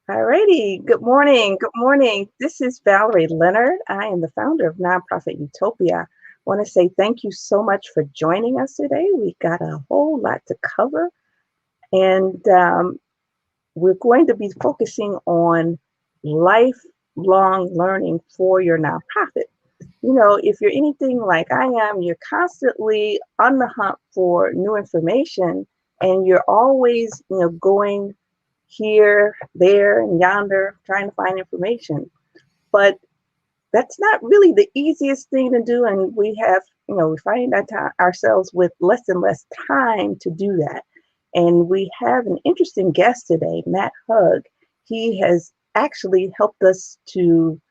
All righty. Good morning. Good morning. This is Valerie Leonard. I am the founder of Nonprofit Utopia. I want to say thank you so much for joining us today. We got a whole lot to cover, and we're going to be focusing on lifelong learning for your nonprofit. If you're anything like I am, you're constantly on the hunt for new information, and you're always, going here, there, and yonder, trying to find information. But that's not really the easiest thing to do, and we find ourselves with less and less time to do that. And we have an interesting guest today, Matt Hugg. He has actually helped us to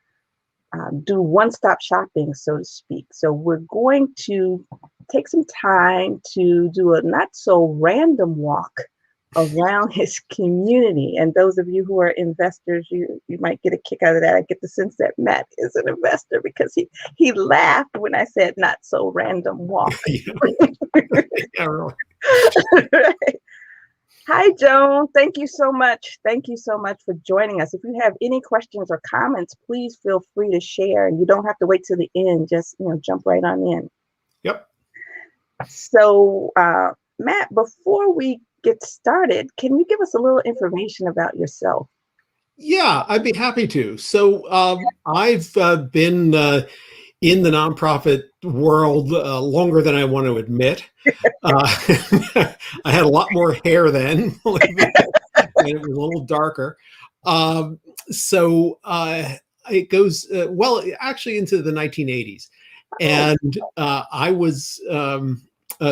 do one-stop shopping, so to speak. So we're going to take some time to do a not so random walk around his community. And those of you who are investors, you might get a kick out of that. I get the sense that Matt is an investor because he laughed when I said not so random walk. Yeah, really. Right. Hi, Joan. Thank you so much. Thank you so much for joining us. If you have any questions or comments, please feel free to share. And you don't have to wait till the end. Just jump right on in. Yep. So, Matt, before we get started, can you give us a little information about yourself? Yeah, I'd be happy to. So I've been in the nonprofit world longer than I want to admit. I had a lot more hair then, and it was a little darker. So it goes, actually into the 1980s. And I was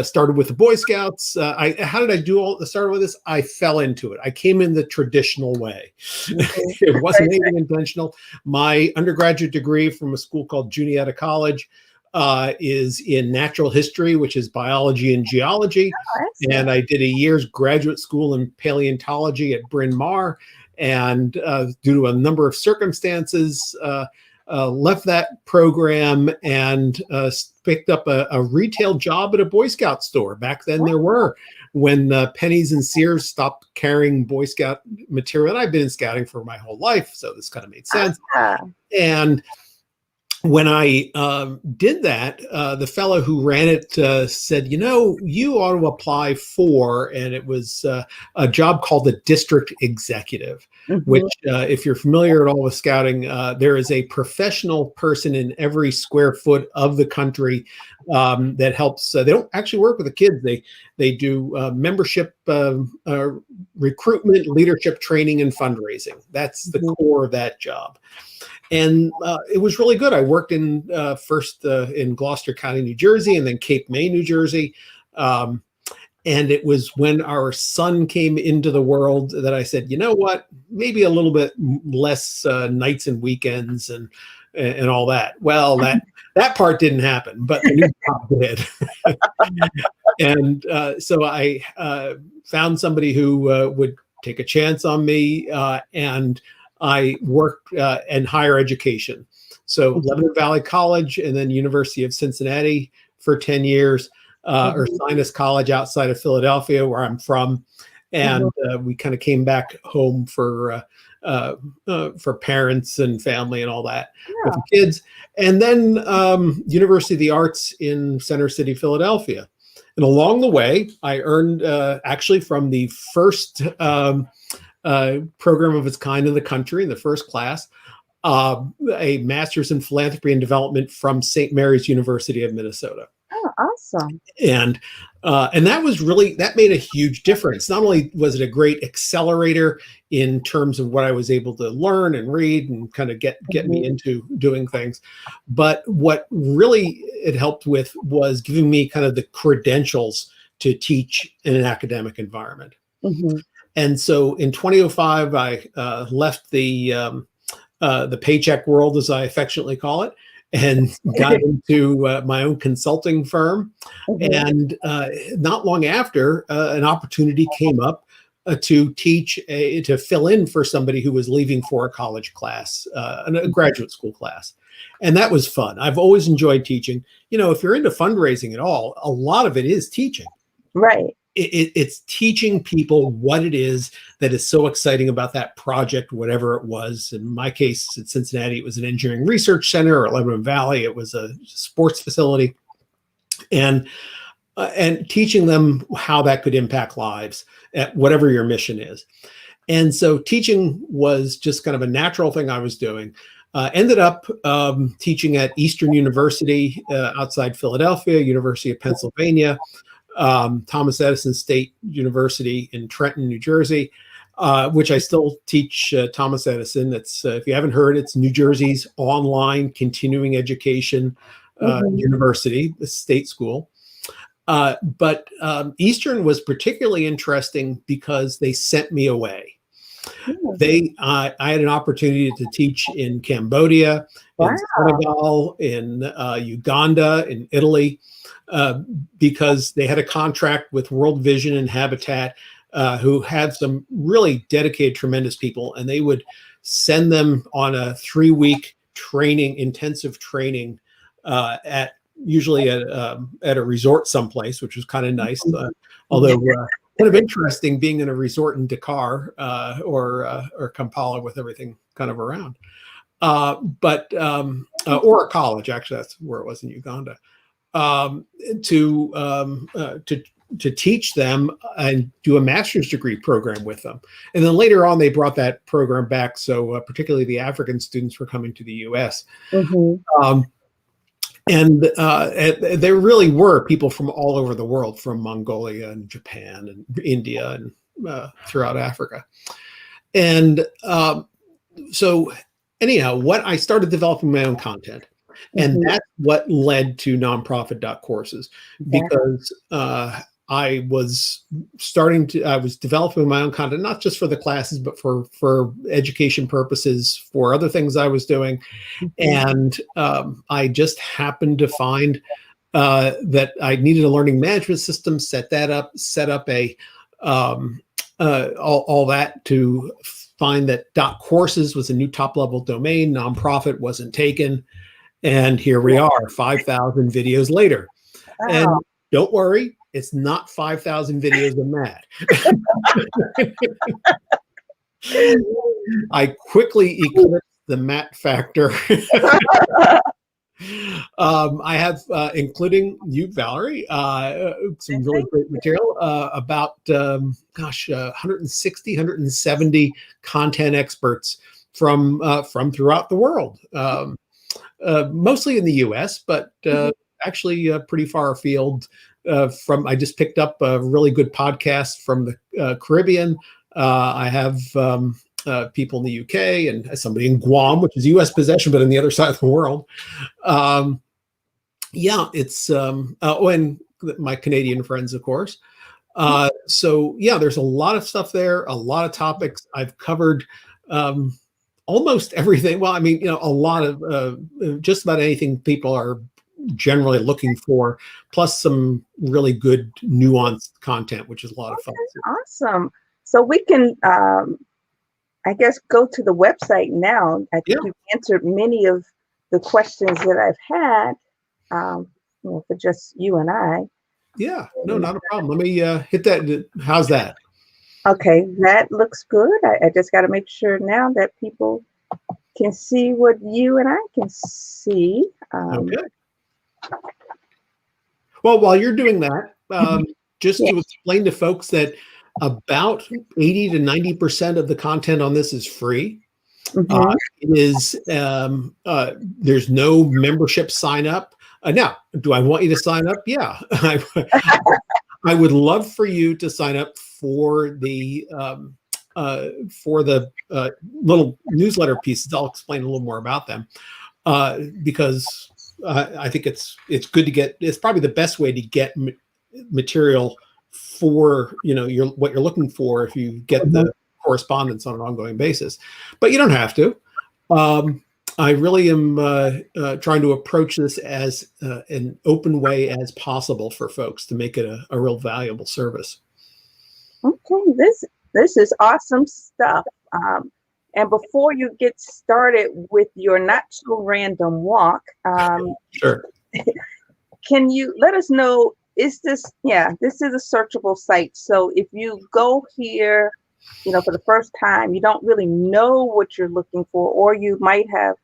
started with the Boy Scouts. How did I start with this? I fell into it. I came in the traditional way. It wasn't even intentional. My undergraduate degree from a school called Juniata College is in natural history, which is biology and geology. And I did a year's graduate school in paleontology at Bryn Mawr. And due to a number of circumstances, left that program and picked up a retail job at a Boy Scout store. Back then there were, when Penny's and Sears stopped carrying Boy Scout material. And I've been in scouting for my whole life, so this kind of made sense. And when I did that, the fellow who ran it said, you ought to apply for, and it was a job called the district executive, which if you're familiar at all with scouting, there is a professional person in every square foot of the country that helps. They don't actually work with the kids. They do membership, recruitment, leadership training, and fundraising. That's the core of that job. And it was really good. I worked in first in Gloucester County, New Jersey, and then Cape May, New Jersey. And it was when our son came into the world that I said, you know what, maybe a little bit less nights and weekends and all that. Well, that part didn't happen, but the new job did. And so I found somebody who would take a chance on me, and I worked in higher education. So Lebanon Valley College and then University of Cincinnati for 10 years, Ursinus College outside of Philadelphia, where I'm from. And we kind of came back home for parents and family and all that with the kids. And then University of the Arts in Center City, Philadelphia. And along the way, I earned actually from the first program of its kind in the country, in the first class, a master's in philanthropy and development from St. Mary's University of Minnesota. Oh, awesome. And that made a huge difference. Not only was it a great accelerator in terms of what I was able to learn and read and kind of get me into doing things, but what really it helped with was giving me kind of the credentials to teach in an academic environment. And so in 2005, I left the paycheck world, as I affectionately call it, and got into my own consulting firm. And not long after, an opportunity came up to teach, to fill in for somebody who was leaving for a college class, a graduate school class. And that was fun. I've always enjoyed teaching. If you're into fundraising at all, a lot of it is teaching. Right. it's teaching people what it is that is so exciting about that project, whatever it was. In my case, at Cincinnati, it was an engineering research center, or at Lebanon Valley, it was a sports facility, and teaching them how that could impact lives at whatever your mission is. And so teaching was just kind of a natural thing I was doing. Ended up teaching at Eastern University outside Philadelphia, University of Pennsylvania, Thomas Edison State University in Trenton, New Jersey, which I still teach Thomas Edison. It's if you haven't heard, it's New Jersey's online continuing education university, the state school. But Eastern was particularly interesting because they sent me away. I had an opportunity to teach in Cambodia, in Senegal, in Uganda, in Italy, because they had a contract with World Vision and Habitat, who had some really dedicated, tremendous people, and they would send them on a 3-week training, intensive training, usually at a resort someplace, which was kind of nice. Although kind of interesting being in a resort in Dakar or Kampala with everything kind of around. Or a college, actually, that's where it was in Uganda, to teach them and do a master's degree program with them. And then later on, they brought that program back. So particularly the African students were coming to the US. And there really were people from all over the world, from Mongolia and Japan and India and throughout Africa. And so anyhow, I started developing my own content. And that's what led to nonprofit.courses, because I was developing my own content, not just for the classes, but for education purposes, for other things I was doing. And I just happened to find that I needed a learning management system, set up all that, to find that .courses was a new top-level domain. Nonprofit wasn't taken. And here we are, 5,000 videos later. Wow. And don't worry, it's not 5,000 videos of Matt. I quickly eclipsed the Matt factor. I have, including you, Valerie, some really great material about, 160, 170 content experts from throughout the world. Mostly in the US, but actually pretty far afield. I just picked up a really good podcast from the Caribbean. I have people in the UK and somebody in Guam, which is US possession, but on the other side of the world. It's and my Canadian friends, of course. So yeah, there's a lot of stuff there, a lot of topics I've covered. Almost everything. Well, I mean, a lot of just about anything people are generally looking for, plus some really good nuanced content, which is a lot of fun. Awesome. So we can, I guess, go to the website now. I think you've answered many of the questions that I've had, for just you and I. Yeah, no, not a problem. Let me hit that. How's that? Okay, that looks good. I just got to make sure now that people can see what you and I can see. Okay. Well, while you're doing that, just to explain to folks that about 80 to 90% of the content on this is free. It is, there's no membership sign up. Now, do I want you to sign up? Yeah. I would love for you to sign up for the little newsletter pieces. I'll explain a little more about them, because I think it's good to get. It's probably the best way to get material for what you're looking for if you get the correspondence on an ongoing basis. But you don't have to. I really am trying to approach this as an open way as possible for folks to make it a real valuable service. Okay, this is awesome stuff. And before you get started with your not so random walk, sure. Can you let us know is this, yeah, this is a searchable site. So if you go here, for the first time, you don't really know what you're looking for, or you might have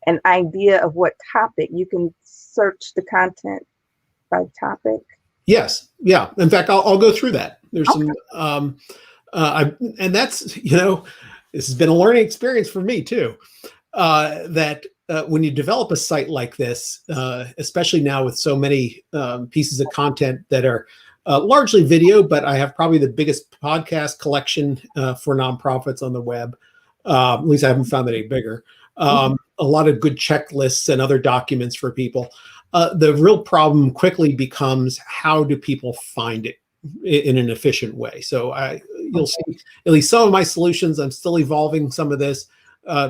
an idea of what topic. You can search the content by topic. Yes. Yeah. In fact, I'll go through that. There's Okay. some, and that's, this has been a learning experience for me too. That when you develop a site like this, especially now with so many pieces of content that are largely video, but I have probably the biggest podcast collection for nonprofits on the web. At least I haven't found any bigger. Mhm. A lot of good checklists and other documents for people. The real problem quickly becomes, how do people find it in an efficient way? So you'll see at least some of my solutions. I'm still evolving some of this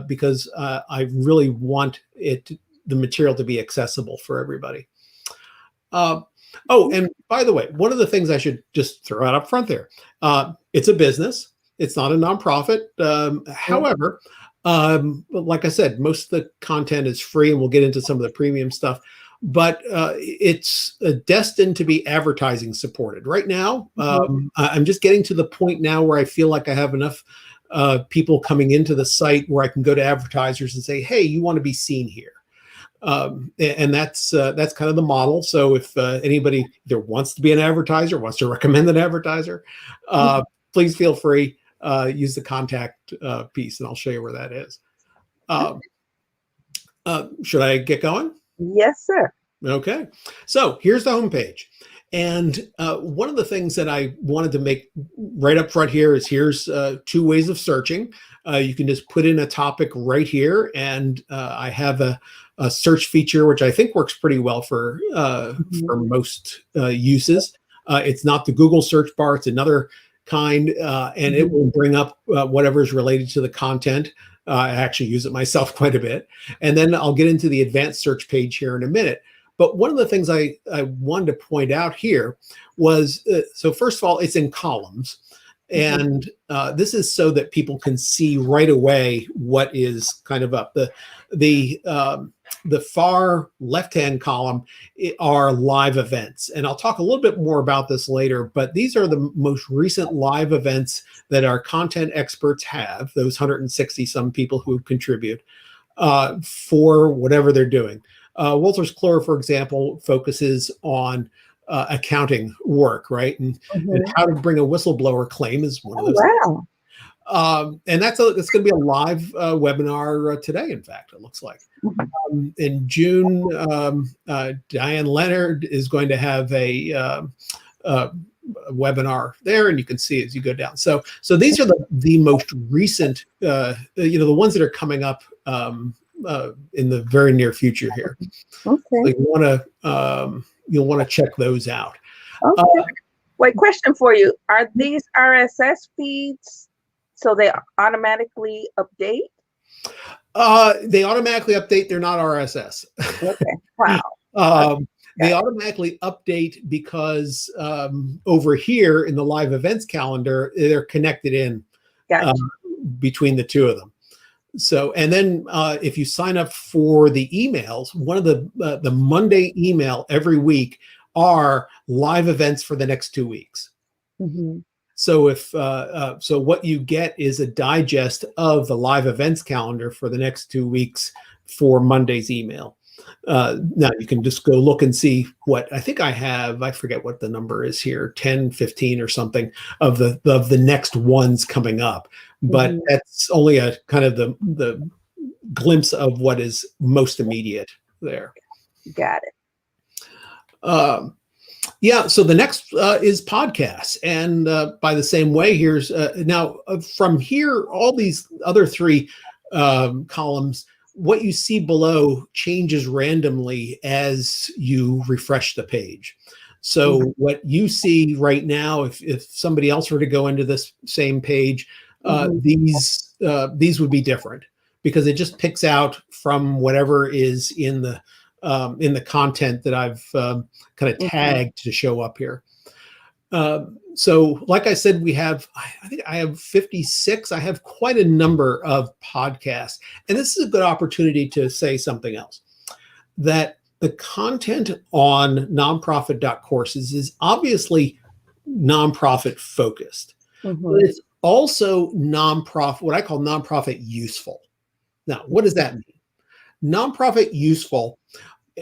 because I really want the material to be accessible for everybody. Oh, and by the way, one of the things I should just throw out up front there, it's a business. It's not a nonprofit. However, like I said, most of the content is free, and we'll get into some of the premium stuff. But it's destined to be advertising supported. Right now, I'm just getting to the point now where I feel like I have enough people coming into the site where I can go to advertisers and say, "Hey, you want to be seen here." And that's kind of the model. So if anybody either wants to be an advertiser, wants to recommend an advertiser, please feel free. Use the contact piece, and I'll show you where that is. Should I get going? Yes, sir. Okay. So here's the homepage. And one of the things that I wanted to make right up front here is, here's two ways of searching. You can just put in a topic right here, and I have a search feature which I think works pretty well for most uses. It's not the Google search bar; it's another kind, and it will bring up whatever is related to the content. I actually use it myself quite a bit, and then I'll get into the advanced search page here in a minute. But one of the things I wanted to point out here was, so first of all, it's in columns. And this is so that people can see right away what is kind of up. The far left-hand column are live events. And I'll talk a little bit more about this later, but these are the most recent live events that our content experts have, those 160 some people who contribute for whatever they're doing. Wolters Kluwer, for example, focuses on accounting work, right? And how to bring a whistleblower claim is one of those. Wow. And that's going to be a live webinar today, in fact, it looks like. In June, Diane Leonard is going to have a webinar there, and you can see as you go down. So these are the most recent, the ones that are coming up in the very near future here. Okay. So you'll want to check those out. Okay. Wait, question for you. Are these RSS feeds so they automatically update? They automatically update. They're not RSS. Okay. Wow. They automatically update because over here in the live events calendar, they're connected in between the two of them. So, and then if you sign up for the emails, one of the Monday email every week are live events for the next 2 weeks. So so what you get is a digest of the live events calendar for the next 2 weeks for Monday's email. Now you can just go look and see what I think I have. I forget what the number is here, 10, 15 or something of the next ones coming up. But that's only a kind of the glimpse of what is most immediate there. Got it. Yeah, so the next is podcasts. And by the same way, here's now from here, all these other three columns, what you see below changes randomly as you refresh the page. So what you see right now, if somebody else were to go into this same page, these would be different, because it just picks out from whatever is in the content that I've kind of tagged to show up here. So like I said, I think I have 56. I have quite a number of podcasts. And this is a good opportunity to say something else, that the content on nonprofit.courses is obviously nonprofit focused, but Mm-hmm. it's also nonprofit, what I call nonprofit useful. Now, what does that mean? Nonprofit useful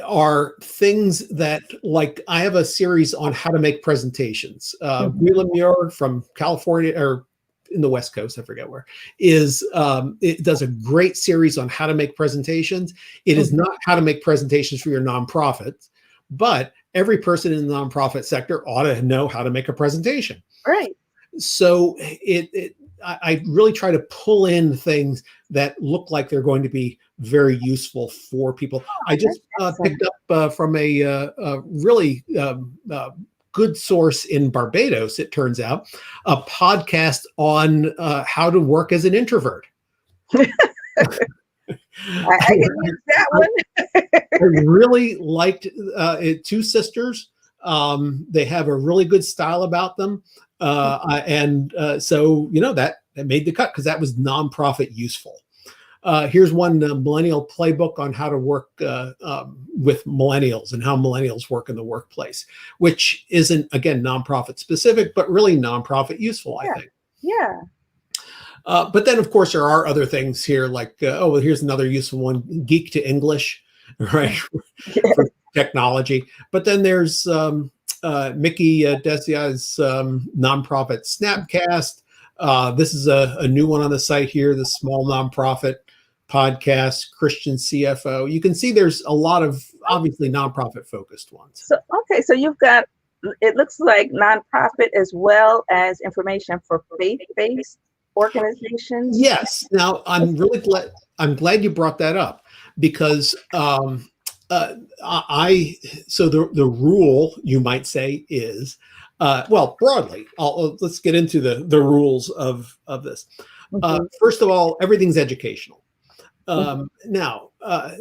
are things that, like, I have a series on how to make presentations. Mm-hmm. Guillermo Muir from California, or in the West Coast, I forget where, is it does a great series on how to make presentations. It is Mm-hmm. not how to make presentations for your nonprofits, but every person in the nonprofit sector ought to know how to make a presentation. Right. So I really try to pull in things that look like they're going to be very useful for people. I That's just excellent. picked up from a really good source in Barbados, it turns out, a podcast on how to work as an introvert. I can use that one. I really liked it. Two sisters. They have a really good style about them. So, that made the cut because that was nonprofit useful. Here's one millennial playbook on how to work with millennials and how millennials work in the workplace, which isn't, again, nonprofit specific, but really nonprofit useful, I Yeah. think. Yeah. But then, of course, there are other things here, like, well, here's another useful one, Geek to English, right, for technology. But then there's Mickey Desia's nonprofit Snapcast. This is a new one on the site here, the Small Nonprofit Podcast, Christian CFO. You can see there's a lot of obviously nonprofit focused ones. So, okay, so you've got, it looks like nonprofit as well as information for faith-based organizations. Yes. Now I'm really glad you brought that up because so the rule, you might say, is well, broadly. Let's get into the rules of this. Mm-hmm. First of all, everything's educational. Now,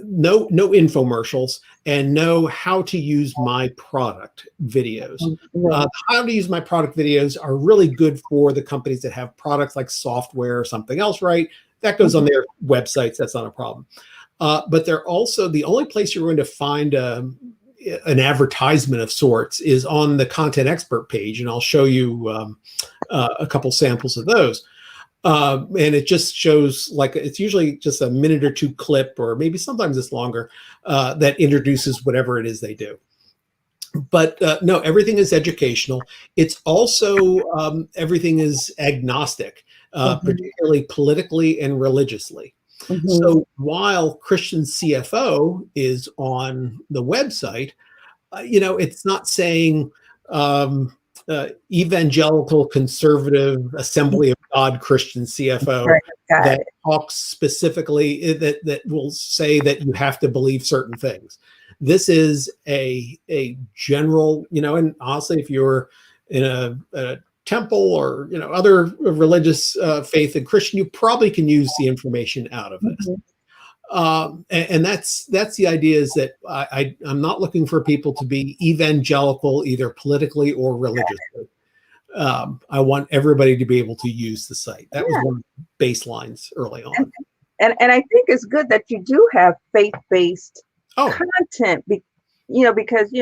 no infomercials and no how to use my product videos. Mm-hmm. How to use my product videos are really good for the companies that have products like software or something else, right? That goes on their websites. That's not a problem. But they're also the only place you're going to find an advertisement of sorts is on the content expert page. And I'll show you a couple samples of those. And it just shows, like, it's usually just a minute or two clip, or maybe sometimes it's longer, that introduces whatever it is they do. But no, everything is educational. It's also everything is agnostic, particularly politically and religiously. Mm-hmm. So while Christian CFO is on the website, it's not saying evangelical conservative Assembly of God Christian CFO Right. that talks specifically that will say that you have to believe certain things. This is a general, and honestly, if you're in a temple or other religious faith and Christian, you probably can use the information out of this. And that's the idea, is that I'm not looking for people to be evangelical either politically or religiously. I want everybody to be able to use the site. That was one of the baselines early on. And I think it's good that you do have faith-based content, because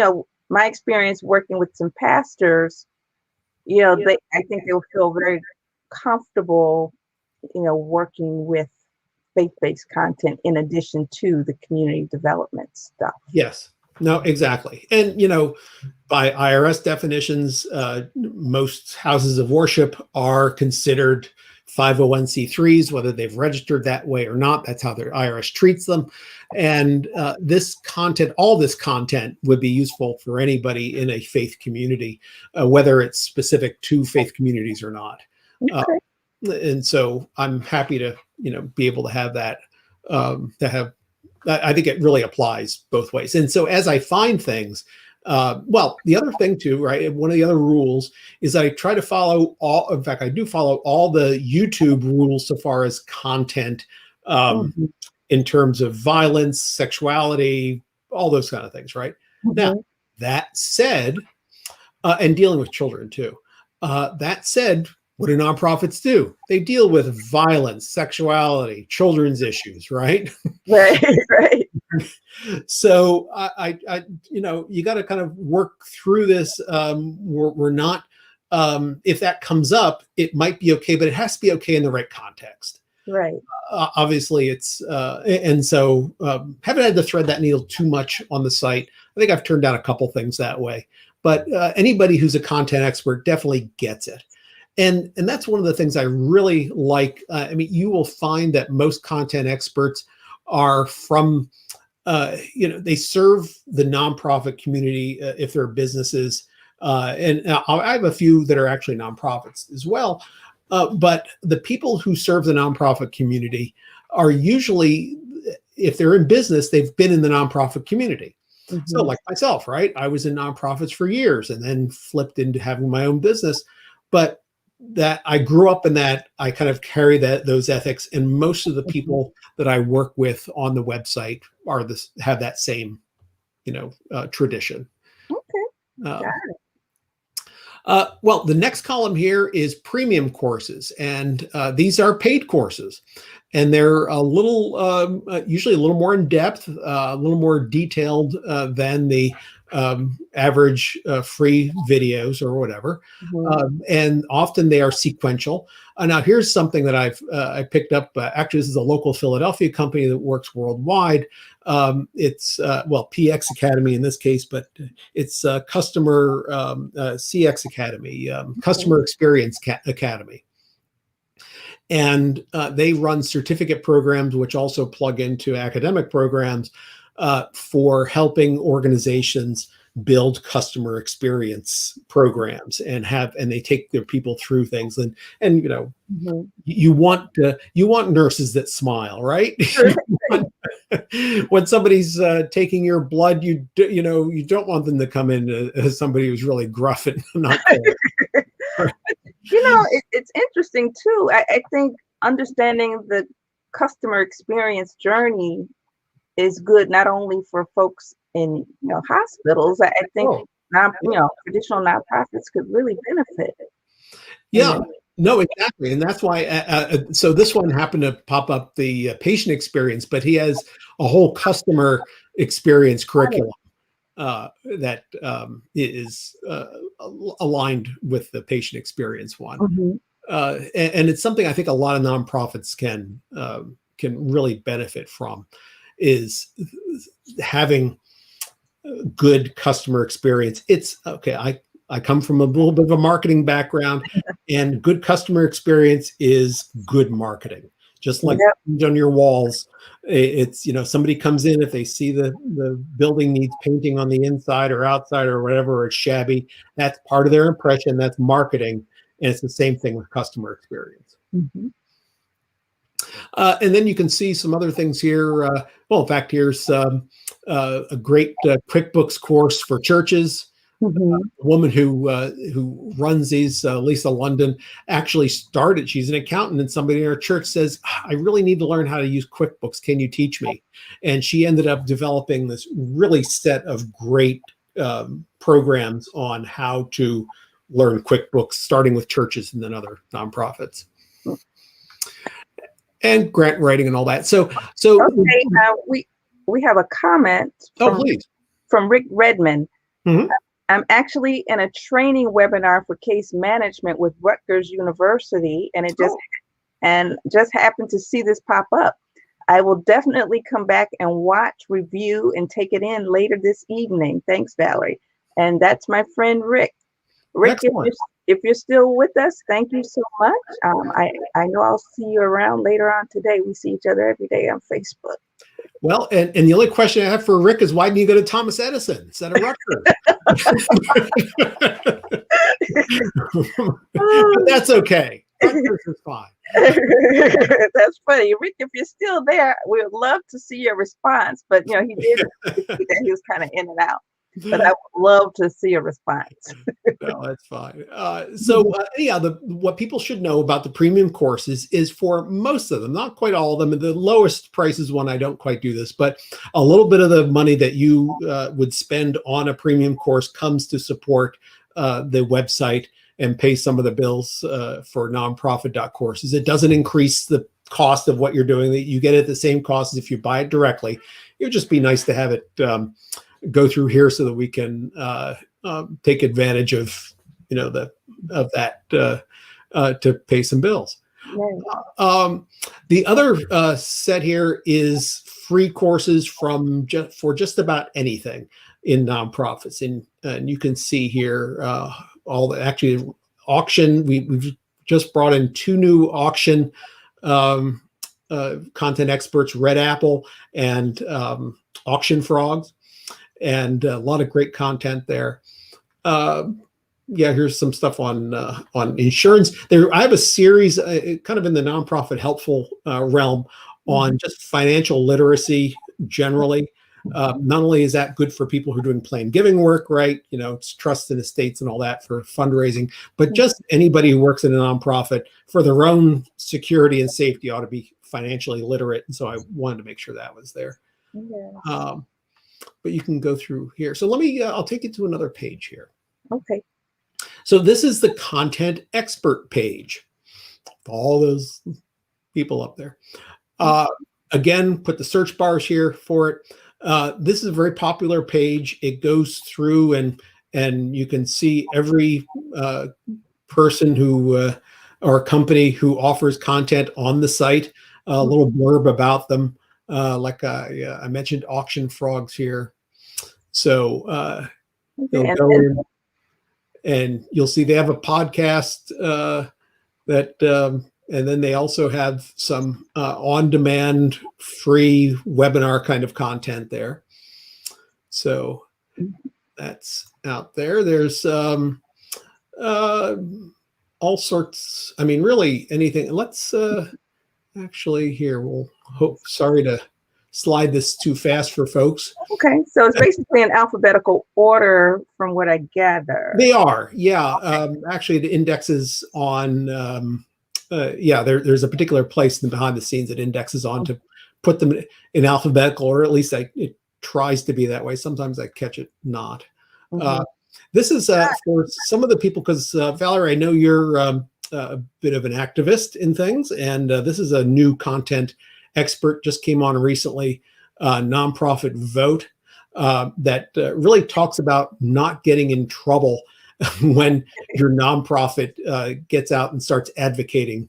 my experience working with some pastors, I think they'll feel very comfortable, working with faith-based content in addition to the community development stuff. Yes. No, exactly. And, by IRS definitions, most houses of worship are considered 501c3s, whether they've registered that way or not. That's how their IRS treats them. And this content, all this content, would be useful for anybody in a faith community, whether it's specific to faith communities or not. Okay. And so I'm happy to, be able to have that, I think it really applies both ways. And so as I find things, well, the other thing too, right, one of the other rules is I try to follow I do follow all the YouTube rules so far as content, in terms of violence, sexuality, all those kind of things, right? Now, that said, and dealing with children too, that said, what do nonprofits do? They deal with violence, sexuality, children's issues, right? Right. So you got to kind of work through this. We're not, if that comes up, it might be okay, but it has to be okay in the right context. Right. Obviously it's, and so haven't had to thread that needle too much on the site. I think I've turned down a couple things that way, but anybody who's a content expert definitely gets it. And that's one of the things I really like. I mean, you will find that most content experts are from, they serve the nonprofit community if they're businesses. And I have a few that are actually nonprofits as well. But the people who serve the nonprofit community are usually, if they're in business, they've been in the nonprofit community. Mm-hmm. So like myself, right? I was in nonprofits for years and then flipped into having my own business. But that I grew up in that, I kind of carry those ethics, and most of the people that I work with on the website have that same, tradition. Okay. Got it. Well, the next column here is premium courses, and these are paid courses, and they're a little, usually a little more in depth, a little more detailed than the average free videos or whatever. Mm-hmm. And often they are sequential. Now, here's something that I picked up. Actually, this is a local Philadelphia company that works worldwide. It's PX Academy in this case, but it's Customer CX Academy, Customer Experience Academy. And they run certificate programs, which also plug into academic programs for helping organizations build customer experience programs and they take their people through things and mm-hmm. you want nurses that smile, right? When somebody's taking your blood, you don't want them to come in as somebody who's really gruff and not cool. It's interesting too. I think understanding the customer experience journey is good not only for folks in hospitals. I think traditional nonprofits could really benefit. Yeah, no, exactly, and that's why. So this one happened to pop up the patient experience, but he has a whole customer experience curriculum that is aligned with the patient experience one, mm-hmm. And it's something I think a lot of nonprofits can really benefit from. Is having good customer experience. It's okay. I come from a little bit of a marketing background, and good customer experience is good marketing. Just like on your walls, it's somebody comes in, if they see the building needs painting on the inside or outside or whatever, or it's shabby, that's part of their impression. That's marketing, and it's the same thing with customer experience. Mm-hmm. And then you can see some other things here. In fact, here's a great QuickBooks course for churches. Mm-hmm. A woman who runs these, Lisa London, actually started. She's an accountant, and somebody in her church says, "I really need to learn how to use QuickBooks. Can you teach me?" And she ended up developing this really set of great programs on how to learn QuickBooks, starting with churches and then other nonprofits. And grant writing and all that. So okay, we have a comment from Rick Redmond. Mm-hmm. I'm actually in a training webinar for case management with Rutgers University, and just happened to see this pop up. I will definitely come back and watch, review, and take it in later this evening. Thanks, Valerie. And that's my friend Rick. Rick, if you're still with us, thank you so much. I know I'll see you around later on today. We see each other every day on Facebook. Well, and the only question I have for Rick is, why didn't you go to Thomas Edison instead of Rutgers? But that's okay. Rutgers is fine. That's funny. Rick, if you're still there, we would love to see your response. But, he did that he was kind of in and out. But I would love to see a response. No, that's fine. What people should know about the premium courses is, for most of them, not quite all of them, and the lowest price is one, I don't quite do this, but a little bit of the money that you would spend on a premium course comes to support the website and pay some of the bills for nonprofit.courses. It doesn't increase the cost of what you're doing. That you get at the same cost as if you buy it directly. it would just be nice to have it go through here so that we can take advantage of that to pay some bills. Right. The other set here is free courses for just about anything in nonprofits, and you can see here all the actually auction. We've just brought in 2 new auction content experts, Red Apple and Auction Frogs, and a lot of great content there. Yeah, here's some stuff on insurance. I have a series, kind of in the nonprofit helpful realm, on just financial literacy generally. Not only is that good for people who are doing plain giving work, right? It's trust in estates and all that for fundraising, but just anybody who works in a nonprofit for their own security and safety ought to be financially literate. And so I wanted to make sure that was there. Yes. But you can go through here. So I'll take you to another page here. Okay. So this is the content expert page. All those people up there. Again, put the search bars here for it. This is a very popular page. It goes through and you can see every person who or company who offers content on the site, a little blurb about them. Like I mentioned Auction Frogs here. So you'll go in and you'll see they have a podcast and then they also have some on-demand free webinar kind of content there. So that's out there. There's all sorts. I mean, really anything. Let's actually here. We'll hope. Sorry to slide this too fast for folks. Okay, so it's basically in alphabetical order from what I gather. They are, yeah. Okay. Actually, the indexes on. There's a particular place in behind the scenes that indexes on to put them in alphabetical, or at least it tries to be that way. Sometimes I catch it not. This is for some of the people, because Valerie, I know you're a bit of an activist in things, and this is a new content expert, just came on recently, nonprofit vote, that really talks about not getting in trouble when your nonprofit gets out and starts advocating,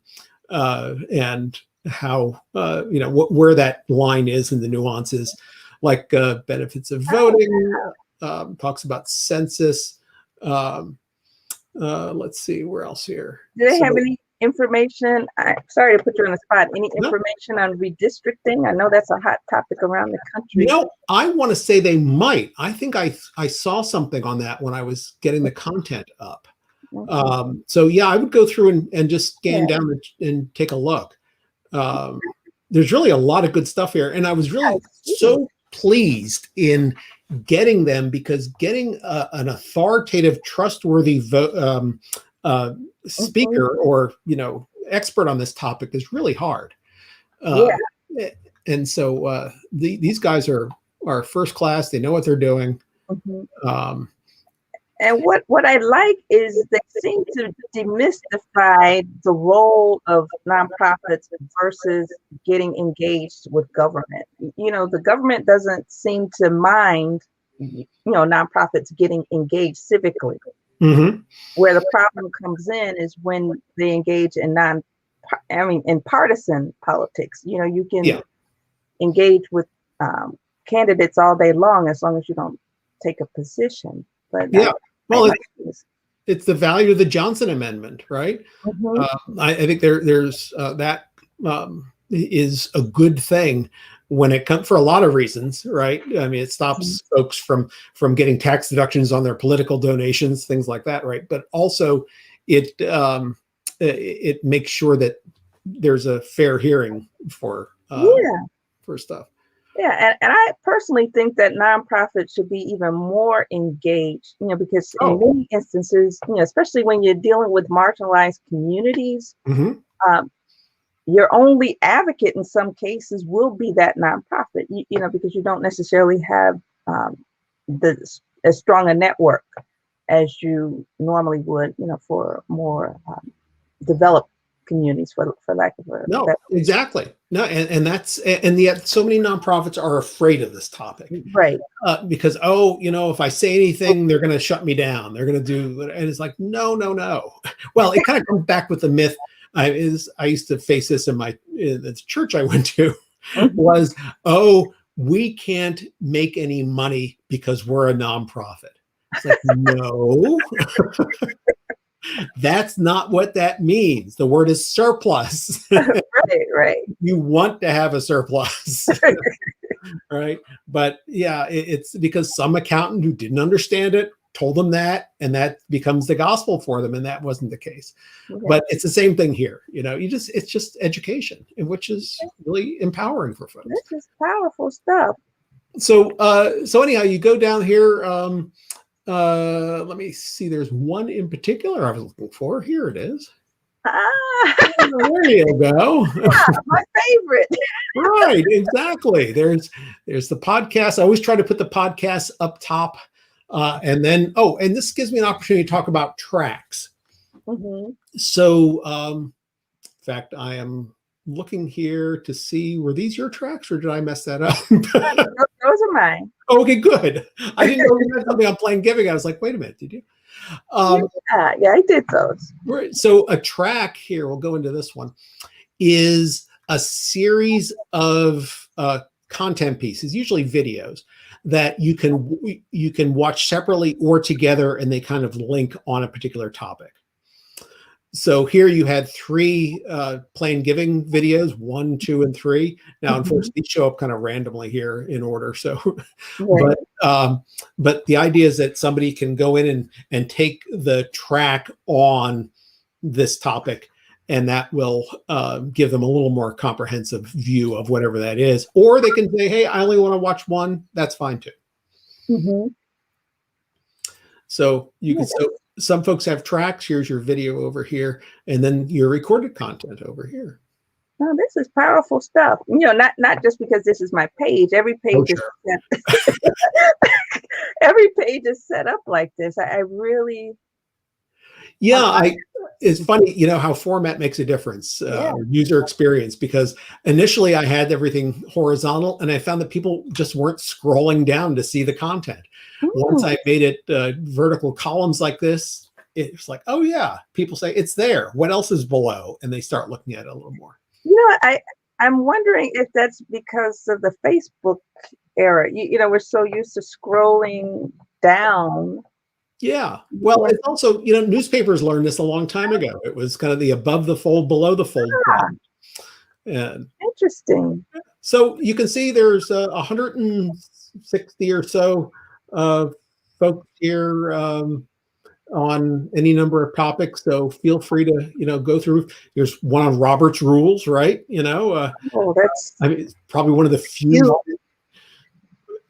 and how where that line is and the nuances, like benefits of voting. Talks about census. Let's see, where else here? Do they have any information? Sorry to put you on the spot. Any information on redistricting? I know that's a hot topic around the country. I want to say they might. I think I saw something on that when I was getting the content up. So yeah, I would go through and just scan down and take a look. There's really a lot of good stuff here, and I was really so pleased in getting them, because getting an authoritative, trustworthy speaker or expert on this topic is really hard. And so these guys are first class. They know what they're doing. And what I like is they seem to demystify the role of nonprofits versus getting engaged with government. The government doesn't seem to mind, nonprofits getting engaged civically. Where the problem comes in is when they engage in in partisan politics. You can engage with candidates all day long as you don't take a position. But it's the value of the Johnson Amendment, right? I think there's that is a good thing when it comes, for a lot of reasons, right? I mean, it stops folks from getting tax deductions on their political donations, things like that, right? But also, it makes sure that there's a fair hearing for stuff. Yeah, and I personally think that nonprofits should be even more engaged, because in many instances, especially when you're dealing with marginalized communities, your only advocate in some cases will be that nonprofit, because you don't necessarily have as strong a network as you normally would, for more developed communities, for lack of a better. Exactly. No, and that's and yet so many nonprofits are afraid of this topic Right. because if I say anything, they're going to shut me down. They're going to do, and it's like no, no, no. Well, it kind of comes back with the myth. I used to face this in the church I went to was we can't make any money because we're a nonprofit. It's like no. That's not what that means. The word is surplus. Right. You want to have a surplus, right? But yeah, it's because some accountant who didn't understand it told them that, and that becomes the gospel for them, and that wasn't the case. Okay. But it's the same thing here. It's just education, which is really empowering for folks. This is powerful stuff. So anyhow, you go down here. Let me see. There's one in particular I was looking for. Here it is. There you go. Yeah, my favorite. Right, exactly. There's the podcast. I always try to put the podcast up top, and then and this gives me an opportunity to talk about tracks. Mm-hmm. So, in fact, I am looking here to see, were these your tracks or did I mess that up? Those are mine. Okay, good. I didn't know you had something on Plain Giving. I was like, wait a minute, did you? Yeah, I did those. Right. So a track here, we'll go into this one, is a series of content pieces, usually videos, that you can watch separately or together, and they kind of link on a particular topic. So here you had 3 Plain Giving videos, 1, 2, and 3. Now, unfortunately, these show up kind of randomly here in order. So, right. But the idea is that somebody can go in and take the track on this topic, and that will give them a little more comprehensive view of whatever that is. Or they can say, hey, I only want to watch one. That's fine too. Mm-hmm. So you can. So some folks have tracks. Here's your video over here, and then your recorded content over here. Oh, this is powerful stuff. Not just because this is my page. Every page every page is set up like this. I really. Yeah, it's funny, how format makes a difference, user experience, because initially I had everything horizontal, and I found that people just weren't scrolling down to see the content. Once I made it vertical columns like this, it's like, oh yeah, people say it's there. What else is below? And they start looking at it a little more. I'm wondering if that's because of the Facebook era. We're so used to scrolling down. Yeah. Well, it's also, newspapers learned this a long time ago. It was kind of the above the fold, below the fold. And interesting. So you can see there's 160 or so folks here on any number of topics. So feel free to, go through. There's one on Robert's Rules, right? It's probably one of the few. Huge.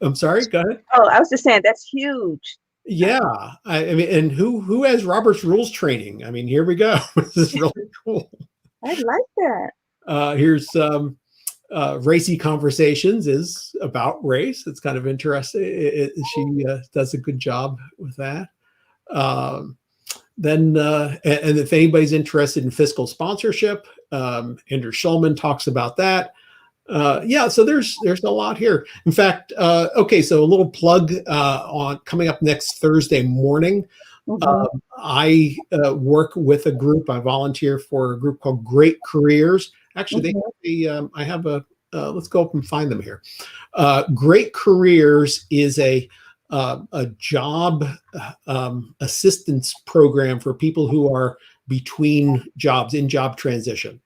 I'm sorry, go ahead. Oh, I was just saying that's huge. Yeah, I mean, and who has Robert's Rules training? I mean, here we go. This is really cool. I like that. Here's Racy Conversations is about race. It's kind of interesting. She does a good job with that. Then, and if anybody's interested in fiscal sponsorship, Andrew Schulman talks about that. So there's a lot here. In fact, okay, so a little plug on coming up next Thursday morning. I work with a group. I volunteer for a group called Great Careers. Actually, I have a. Let's go up and find them here. Great Careers is a job assistance program for people who are between jobs, in job transition.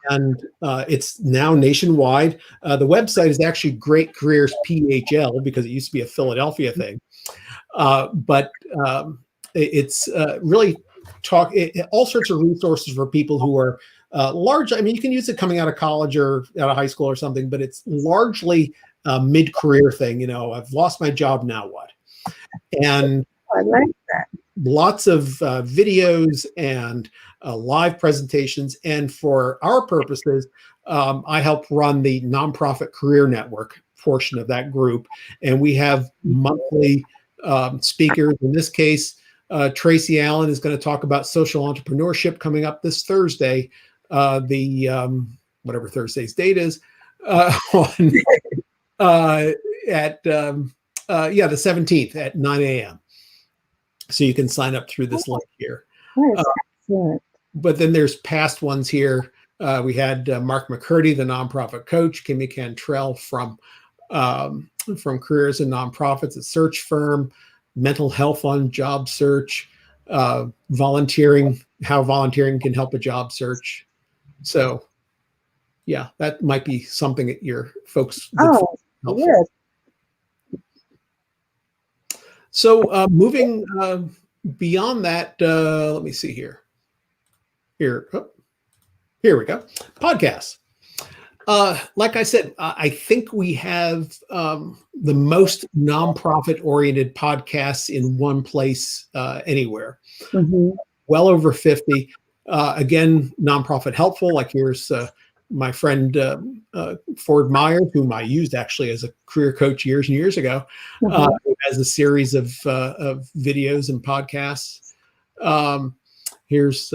And it's now nationwide. The website is actually Great Careers PHL because it used to be a Philadelphia thing. But it's really all sorts of resources for people who are large. I mean, you can use it coming out of college or out of high school or something, but it's largely a mid-career thing. I've lost my job, now what? And I like that. Lots of videos and live presentations. And for our purposes, I help run the nonprofit career network portion of that group. And we have monthly speakers. In this case, Tracy Allen is going to talk about social entrepreneurship coming up this Thursday. The whatever Thursday's date is, on at the 17th at 9 a.m. So you can sign up through this link here. Excellent. But then there's past ones here. We had Mark McCurdy, the nonprofit coach, Kimmy Cantrell from Careers in Nonprofits, a search firm, mental health on job search, volunteering, how volunteering can help a job search. So yeah, that might be something that your folks. Yes. So moving beyond that, let me see here. Here we go. Podcasts. Like I said, I think we have the most nonprofit-oriented podcasts in one place anywhere. Mm-hmm. Well over 50. Again, nonprofit helpful. Like here's my friend Ford Myers, whom I used actually as a career coach years and years ago, who has a series of videos and podcasts. Here's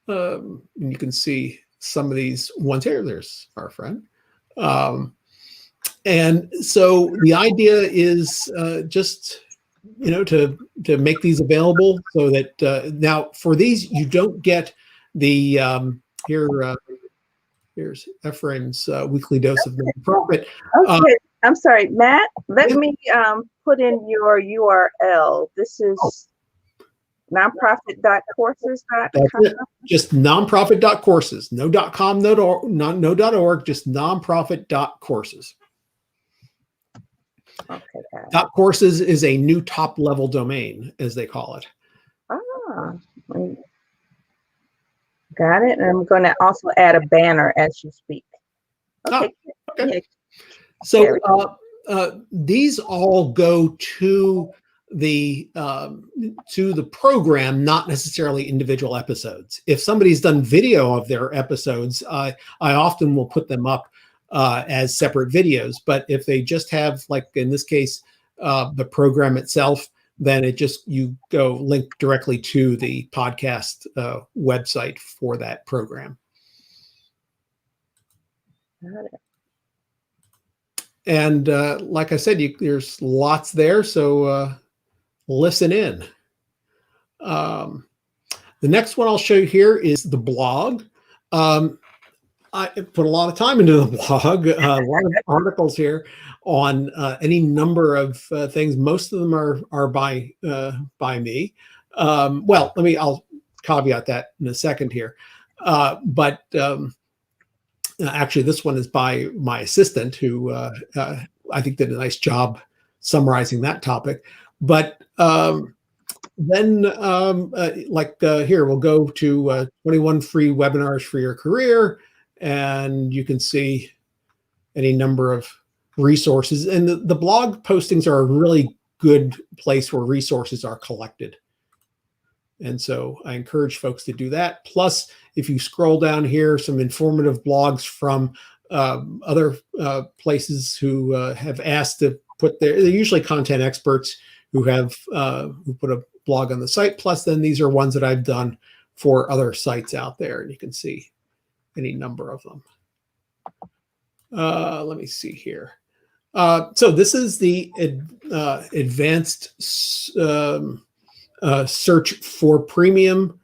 you can see some of these ones here. There's our friend. And so the idea is just, to make these available so that now for these, you don't get the, here's Ephraim's weekly dose of nonprofit. Okay, I'm sorry, Matt, let me put in your URL. This is nonprofit.courses.com. Just nonprofit.courses, no .com, no .org, just nonprofit.courses. Okay. .courses is a new top level domain, as they call it. Got it. And I'm going to also add a banner as you speak. Okay. Okay. So these all go to the program, not necessarily individual episodes. If somebody's done video of their episodes, I often will put them up as separate videos. But if they just have, like in this case, the program itself, then you go link directly to the podcast website for that program. Got it. And like I said, there's lots there, so listen in. The next one I'll show you here is the blog. I put a lot of time into the blog, a lot of articles here on any number of things. Most of them are by me. I'll caveat that in a second here. But actually, this one is by my assistant, who I think did a nice job summarizing that topic. But then, here, we'll go to 21 free webinars for your career, and you can see any number of resources. And the blog postings are a really good place where resources are collected. And so I encourage folks to do that. Plus, if you scroll down here, some informative blogs from other places who have asked to put they're usually content experts who have who put a blog on the site. Plus, then these are ones that I've done for other sites out there, and you can see any number of them. Let me see here. So this is the advanced search for premium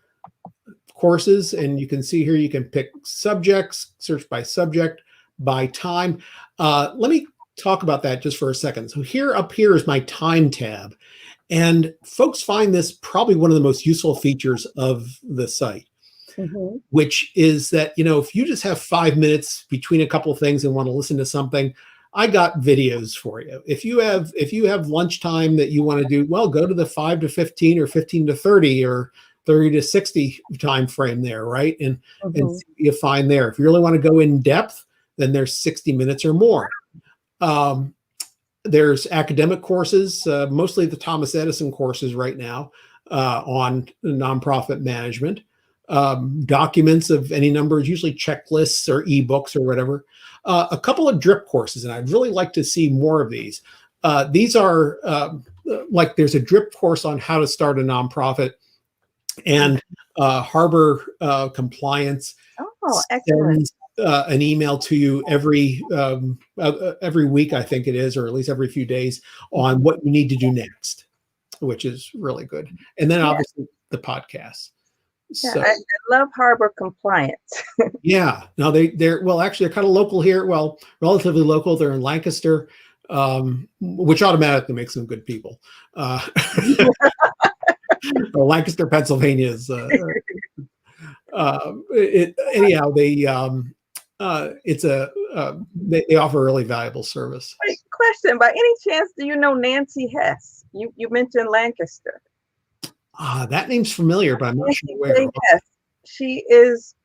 courses, and you can see here you can pick subjects, search by subject, by time. Let me talk about that just for a second. So up here is my time tab, and folks find this probably one of the most useful features of the site. Mm-hmm. Which is that, if you just have 5 minutes between a couple of things and want to listen to something, I got videos for you. If you have lunchtime that you want to do, well, go to the 5 to 15 or 15 to 30 or 30 to 60 time frame there, right? And see what you find there. If you really want to go in depth, then there's 60 minutes or more. There's academic courses, mostly the Thomas Edison courses right now on nonprofit management. Documents of any number, usually checklists or ebooks or whatever. A couple of drip courses, and I'd really like to see more of these. These are like there's a drip course on how to start a nonprofit and harbor compliance. Oh, excellent. an email to you every week, I think it is, or at least every few days, on what you need to do next, which is really good. And then obviously the podcast. Yeah, So I love Harbor Compliance. yeah, no, they're well, actually they're kind of local here. Well, relatively local. They're in Lancaster, which automatically makes them good people. Lancaster, Pennsylvania is anyhow. They offer a really valuable service. Wait, question: by any chance, do you know Nancy Hess? You mentioned Lancaster. That name's familiar, but I'm not Nancy sure where. J. Hess.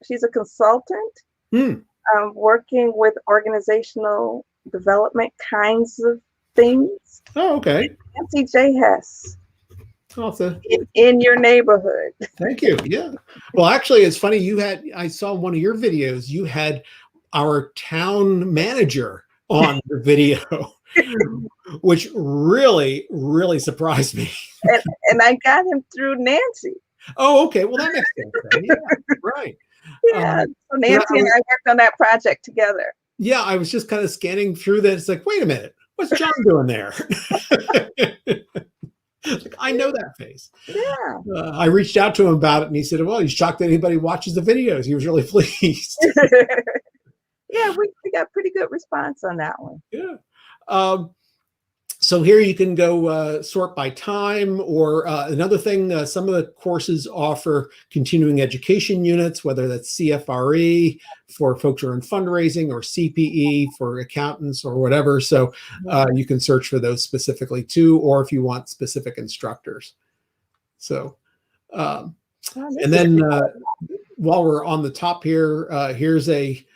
She's a consultant, working with organizational development kinds of things. Oh, okay. Nancy J. Hess. In your neighborhood. Thank you. Yeah. Well, actually, it's funny. I saw one of your videos. You had our town manager on the video, which really, really surprised me. And I got him through Nancy. Oh, okay. Well, that makes sense. Yeah, right. Yeah. So Nancy and I worked on that project together. Yeah, I was just kind of scanning through that. It's like, wait a minute, what's John doing there? Like, I know that face. Yeah. I reached out to him about it, and he said, well, he's shocked that anybody watches the videos. He was really pleased. Yeah, we got pretty good response on that one. Yeah. So here you can go sort by time, or another thing, some of the courses offer continuing education units, whether that's CFRE for folks who are in fundraising, or CPE for accountants or whatever. So you can search for those specifically too, or if you want specific instructors. So, and then while we're on the top here, here's a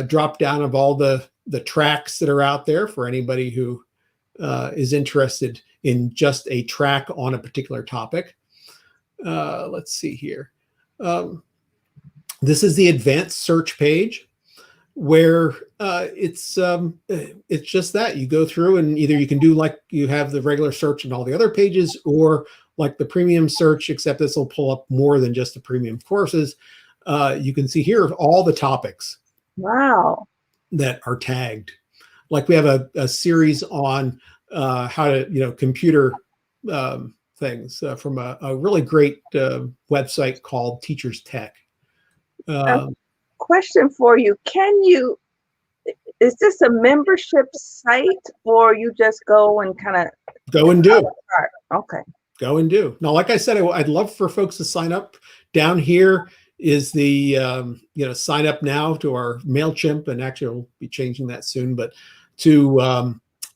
drop down of all the tracks that are out there for anybody who is interested in just a track on a particular topic. Let's see here. This is the advanced search page, where it's just that you go through, and either you can do like you have the regular search and all the other pages, or like the premium search, except this will pull up more than just the premium courses. You can see here all the topics. Wow. That are tagged. Like we have a series on how to, computer things from a really great website called Teachers Tech. Question for you. Is this a membership site, or you just go and kind of go and do? Okay. Go and do. Now, like I said, I'd love for folks to sign up. Down here is the sign up now to our MailChimp, and actually we'll be changing that soon, but to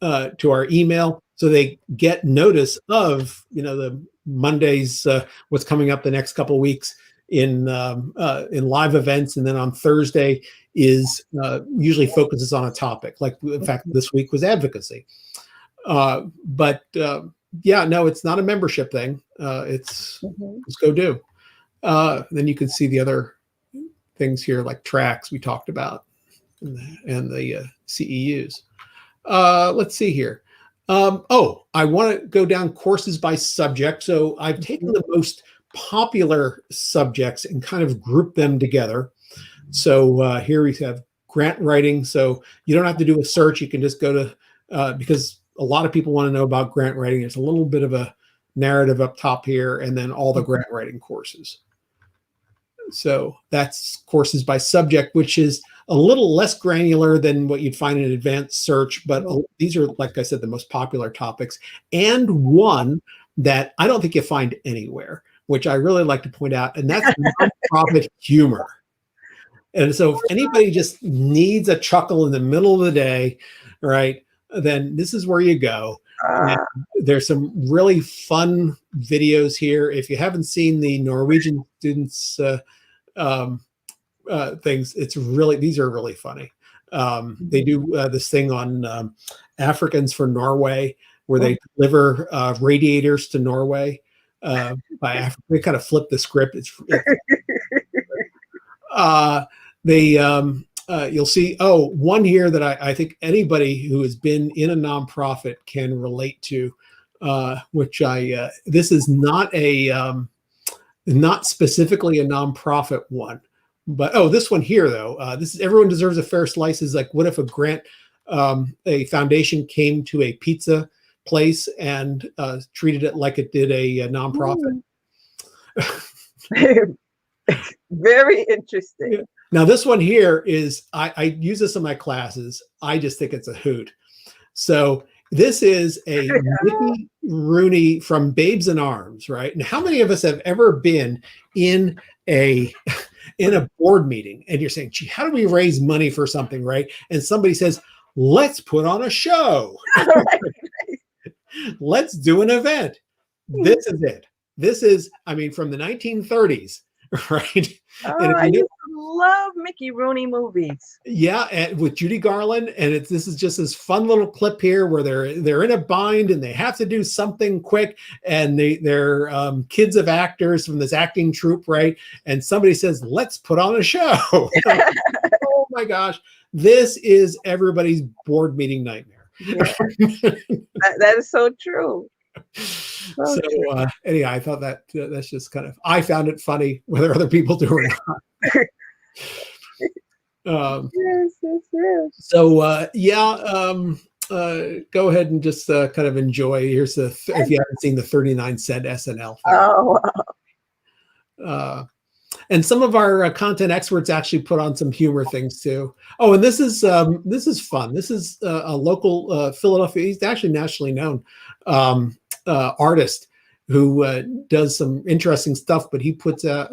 our email, so they get notice of the Mondays, what's coming up the next couple of weeks in live events, and then on Thursday is usually focuses on a topic. Like in fact, this week was advocacy. But yeah, no, it's not a membership thing. It's just go do. Then you can see the other things here, like tracks we talked about, and the CEUs. Let's see here. I want to go down courses by subject. So I've taken the most popular subjects and kind of grouped them together. So here we have grant writing. So you don't have to do a search. You can just go to, because a lot of people want to know about grant writing. There's a little bit of a narrative up top here, and then all the grant writing courses. So that's courses by subject, which is a little less granular than what you'd find in advanced search, but these are, like I said, the most popular topics, and one that I don't think you find anywhere, which I really like to point out, and that's nonprofit humor. And so if anybody just needs a chuckle in the middle of the day, right, then this is where you go. There's some really fun videos here. If you haven't seen the Norwegian students things, these are really funny. They do this thing on Africans for Norway, where they deliver radiators to Norway by Africa. They kind of flip the script. You'll see, one here that I think anybody who has been in a nonprofit can relate to, which this is not specifically a nonprofit one, But this one here though, this is Everyone Deserves a Fair Slice. Is like, what if a foundation came to a pizza place and treated it like it did a nonprofit? Very interesting. Yeah. Now this one here is, I use this in my classes. I just think it's a hoot. So this is a Mickey Rooney from Babes in Arms, right? And how many of us have ever been in a board meeting and you're saying, gee, how do we raise money for something, right? And somebody says, let's put on a show. Let's do an event. This is it. This is, I mean, from the 1930s, right? Oh, I used to love Mickey Rooney movies. Yeah, and with Judy Garland, and this is just this fun little clip here where they're in a bind and they have to do something quick, and they're kids of actors from this acting troupe, right? And somebody says, "Let's put on a show." Oh my gosh, this is everybody's board meeting nightmare. Yeah. That is so true. So anyhow, I thought that's just kind of, I found it funny, whether other people do or not. Yes. So go ahead and just kind of enjoy. Here's if you haven't seen the 39-cent SNL thing. Oh. And some of our content experts actually put on some humor things too. Oh, and this is fun. This is a local Philadelphia. He's actually nationally known artist who does some interesting stuff, but he puts out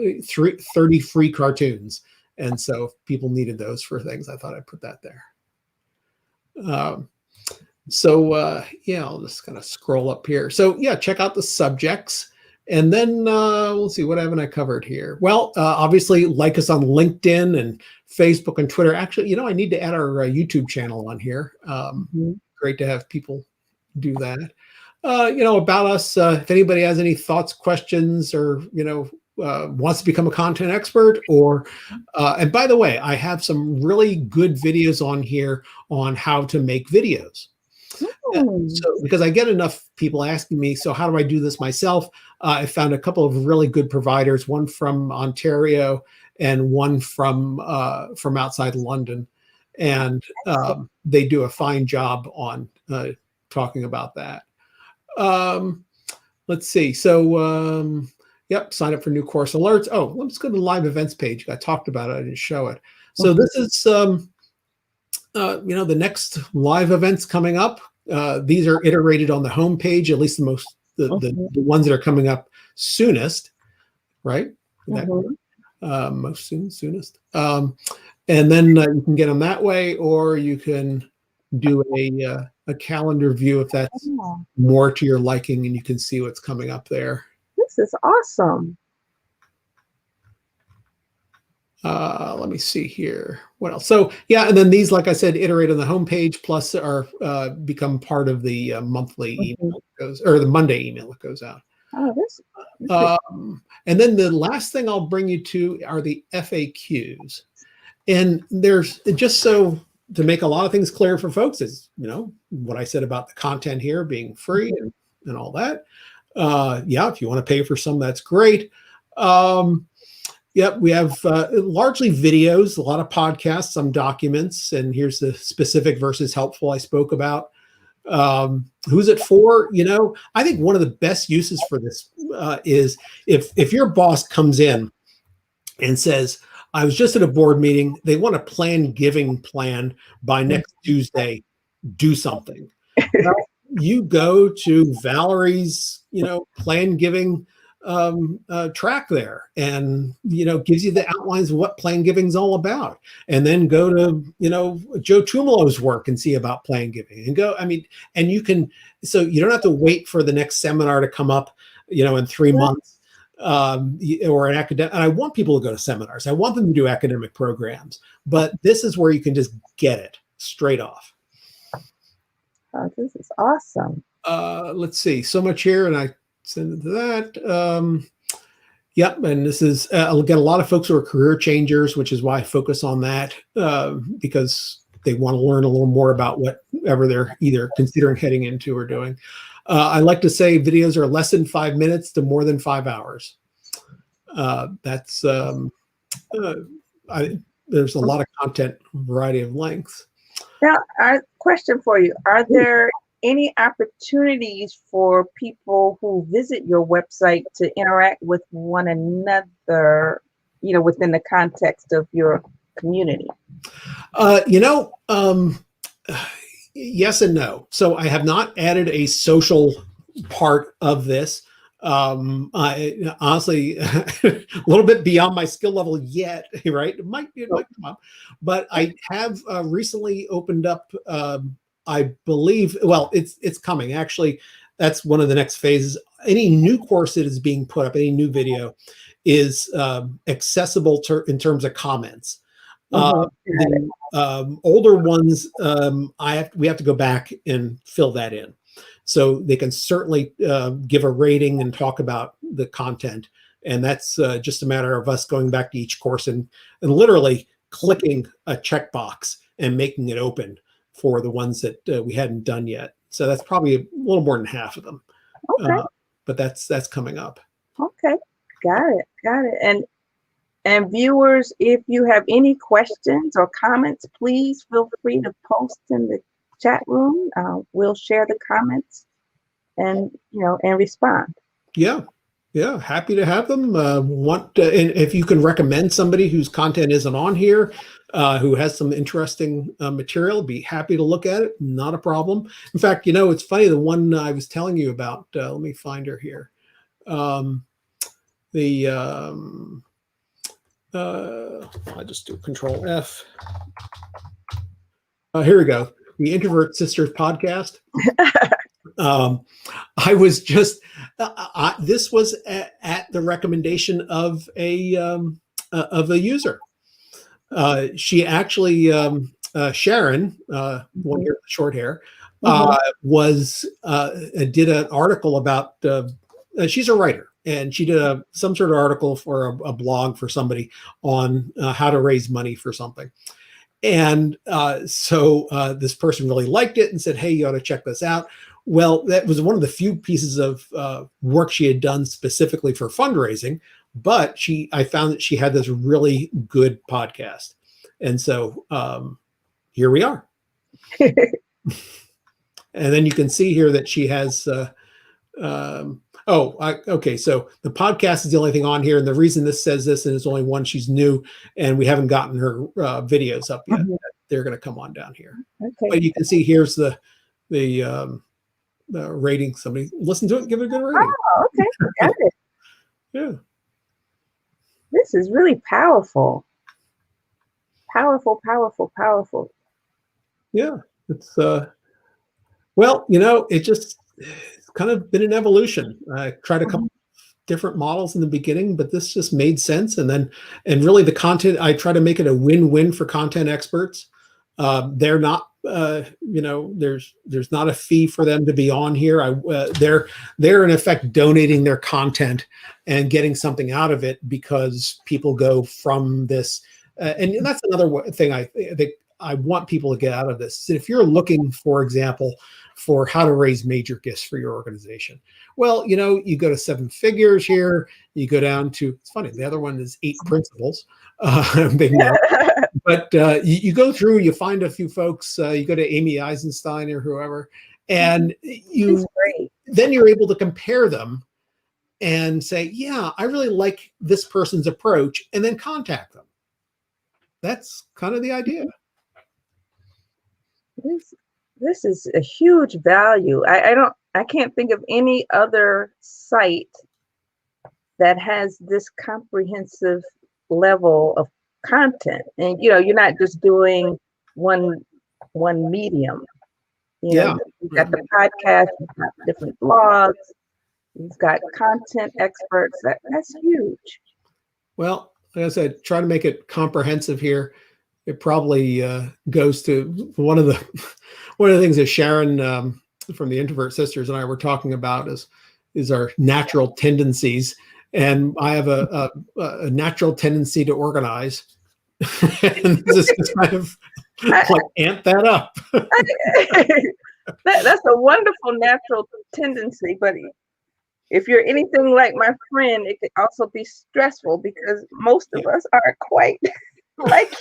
30 free cartoons. And so if people needed those for things, I thought I'd put that there. I'll just kind of scroll up here. So yeah, check out the subjects. And then we'll see, what haven't I covered here? Well, obviously like us on LinkedIn and Facebook and Twitter. Actually, I need to add our YouTube channel on here. Great to have people do that. About us, if anybody has any thoughts, questions, or, wants to become a content expert, or, and by the way, I have some really good videos on here on how to make videos. So, because I get enough people asking me, so how do I do this myself? I found a couple of really good providers, one from Ontario and one from outside London. And they do a fine job on talking about that. Let's see. So, yep, sign up for new course alerts. Oh, let's go to the live events page. I talked about it. I didn't show it. So this is, the next live events coming up. These are iterated on the homepage, at least the ones that are coming up soonest, right? Most soonest. And then you can get them that way, or you can do a calendar view if that's more to your liking, and you can see what's coming up there. This is awesome. Let me see here. What else? So yeah, and then these, like I said, iterate on the homepage, plus are become part of the monthly email that goes, or the Monday email that goes out. And then the last thing I'll bring you to are the FAQs. And there's just so to make a lot of things clear for folks is, what I said about the content here being free and all that. Yeah, if you want to pay for some, that's great. Yep, we have largely videos, a lot of podcasts, some documents, and here's the specific versus helpful I spoke about. Who's it for? I think one of the best uses for this is if your boss comes in and says, I was just at a board meeting, they want a planned giving plan by next Tuesday, do something. Well, you go to Valerie's, planned giving track there, and gives you the outlines of what plan giving's all about, and then go to Joe Tumalo's work and see about plan giving, and go. And you can, so you don't have to wait for the next seminar to come up, in 3 months, or an academic. And I want people to go to seminars. I want them to do academic programs, but this is where you can just get it straight off. Oh, this is awesome. Let's see, so much here, and I send it to that. Yep, and this is I'll get a lot of folks who are career changers, which is why I focus on that, because they want to learn a little more about whatever they're either considering heading into or doing. I like to say videos are less than 5 minutes to more than 5 hours. That's there's a lot of content, variety of lengths. Now, our question for you, are there any opportunities for people who visit your website to interact with one another, within the context of your community? Yes and no. So I have not added a social part of this. I honestly a little bit beyond my skill level yet, right? It might come up, but I have recently opened up. I believe, well, it's coming. Actually, that's one of the next phases. Any new course that is being put up, any new video, is accessible in terms of comments. The older ones, we have to go back and fill that in. So they can certainly give a rating and talk about the content. And that's just a matter of us going back to each course and literally clicking a checkbox and making it open for the ones that we hadn't done yet. So that's probably a little more than half of them. Okay. But that's coming up. Okay. Got it. And viewers, if you have any questions or comments, please feel free to post in the chat room. We'll share the comments and respond. Yeah, happy to have them. And if you can recommend somebody whose content isn't on here, who has some interesting material, be happy to look at it. Not a problem. In fact, it's funny. The one I was telling you about. Let me find her here. I just do Control F. Here we go. The Introvert Sisters podcast. I was just this was at the recommendation of a user. She actually Sharon, one here with short hair, did an article about. She's a writer. And she did some sort of article for a blog for somebody on how to raise money for something. And so this person really liked it and said, hey, you ought to check this out. Well, that was one of the few pieces of work she had done specifically for fundraising. But I found that she had this really good podcast. And so here we are. And then you can see here that she has okay. So the podcast is the only thing on here. And the reason this says this, and it's only one, she's new and we haven't gotten her videos up yet. They're going to come on down here. Okay. But you can see here's the rating. Somebody listen to it and give it a good rating. Oh, okay. Got it. Yeah. This is really powerful. Powerful. Yeah. It's, well, it's kind of been an evolution. I tried a couple different models in the beginning, but this just made sense. And really the content, I try to make it a win-win for content experts. They're not, there's not a fee for them to be on here. They're in effect donating their content and getting something out of it because people go from this. And that's another thing I think I want people to get out of this. If you're looking, for example, for how to raise major gifts for your organization, well, you go to 7 figures here, you go down to, it's funny, the other one is 8 principles, big note. But you go through, you find a few folks, you go to Amy Eisenstein or whoever, and then you're able to compare them and say, yeah, I really like this person's approach, and then contact them. That's kind of the idea. This is a huge value. I can't think of any other site that has this comprehensive level of content. And you're not just doing one medium. You've got the podcast, you've got different blogs, you've got content experts. That's huge. Well, like I said, try to make it comprehensive here. It probably goes to one of the things that Sharon from the Introvert Sisters and I were talking about is our natural tendencies, and I have a natural tendency to organize. And this is kind of like amp that up. That's a wonderful natural tendency, but if you're anything like my friend, it could also be stressful because most of us aren't quite like,